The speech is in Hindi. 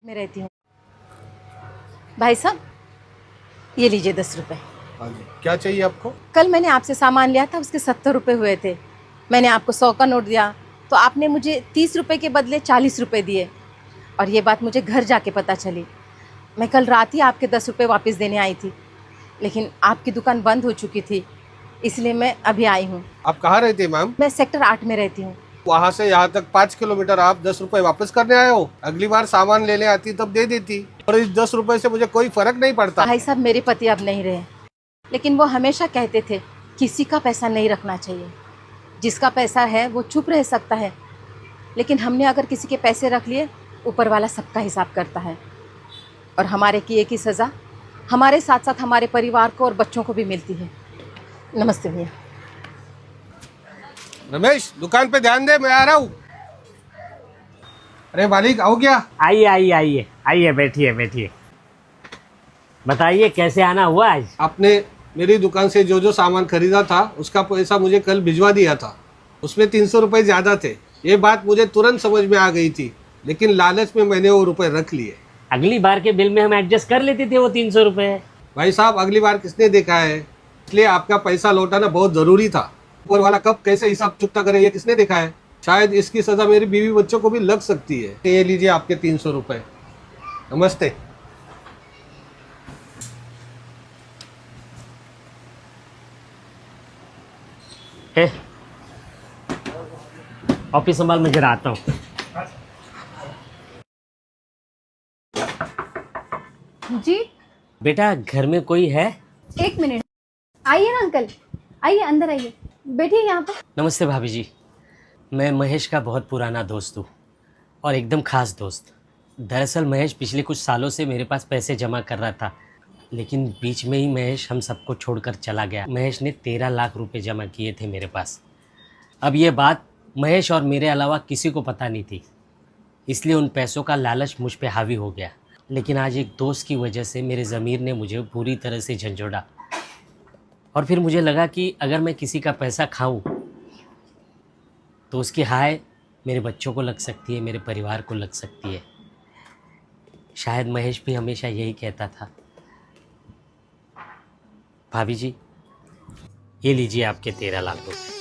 मैं रहती हूँ। भाई साहब, ये लीजिए 10 रुपए। हाँ जी, क्या चाहिए आपको? कल मैंने आपसे सामान लिया था, उसके 70 रुपए हुए थे। मैंने आपको 100 का नोट दिया तो आपने मुझे 30 रुपए के बदले 40 रुपए दिए। और ये बात मुझे घर जाके पता चली। मैं कल रात ही आपके 10 रुपए वापस देने आई थी, लेकिन आपकी दुकान बंद हो चुकी थी, इसलिए मैं अभी आई हूँ। आप कहाँ रहते हैं मैम? मैं सेक्टर 8 में रहती हूँ। वहाँ से यहाँ तक 5 किलोमीटर, आप 10 रुपए वापस करने आए हो? अगली बार सामान लेने आती तब दे देती। और इस 10 रुपए से मुझे कोई फर्क नहीं पड़ता। भाई साहब, मेरे पति अब नहीं रहे, लेकिन वो हमेशा कहते थे किसी का पैसा नहीं रखना चाहिए। जिसका पैसा है वो चुप रह सकता है, लेकिन हमने अगर किसी के पैसे रख लिए, ऊपर वाला सबका हिसाब करता है। और हमारे किए की सज़ा हमारे साथ साथ हमारे परिवार को और बच्चों को भी मिलती है। नमस्ते भैया। रमेश, दुकान पे ध्यान दे, मैं आ रहा हूँ। अरे मालिक, आओ क्या? आइए आइए आइए आइए, बैठिए बैठिए। बताइए कैसे आना हुआ आज? आपने मेरी दुकान से जो जो सामान खरीदा था उसका पैसा मुझे कल भिजवा दिया था। उसमें 300 रुपये ज़्यादा थे। ये बात मुझे तुरंत समझ में आ गई थी, लेकिन लालच में मैंने वो रुपए रख लिए। अगली बार के बिल में हम एडजस्ट कर लेते थे वो 300 रुपये। भाई साहब, अगली बार किसने देखा है? इसलिए आपका पैसा लौटाना बहुत ज़रूरी था। ऊपर वाला कब कैसे हिसाब चुकता करे, ये किसने देखा है? शायद इसकी सज़ा मेरी बीवी बच्चों को भी लग सकती है। ये लीजिए आपके 300 रुपये। नमस्ते। ऑफिस संभाल, मैं जरा आता हूँ। जी बेटा, घर में कोई है? 1 मिनट, आइए ना अंकल, आइए अंदर आइए, बैठिए यहाँ पर। नमस्ते भाभी जी। मैं महेश का बहुत पुराना दोस्त हूँ और एकदम खास दोस्त। दरअसल महेश पिछले कुछ सालों से मेरे पास पैसे जमा कर रहा था, लेकिन बीच में ही महेश हम सबको छोड़कर चला गया। महेश ने 13 लाख रुपए जमा किए थे मेरे पास। अब ये बात महेश और मेरे अलावा किसी को पता नहीं थी, इसलिए उन पैसों का लालच मुझ पे हावी हो गया। लेकिन आज एक दोस्त की वजह से मेरे ज़मीर ने मुझे पूरी तरह से झंझोड़ा, और फिर मुझे लगा कि अगर मैं किसी का पैसा खाऊं तो उसकी हाय मेरे बच्चों को लग सकती है, मेरे परिवार को लग सकती है। शायद महेश भी हमेशा यही कहता था। भाभी जी, ये लीजिए आपके 13 लाख रुपए।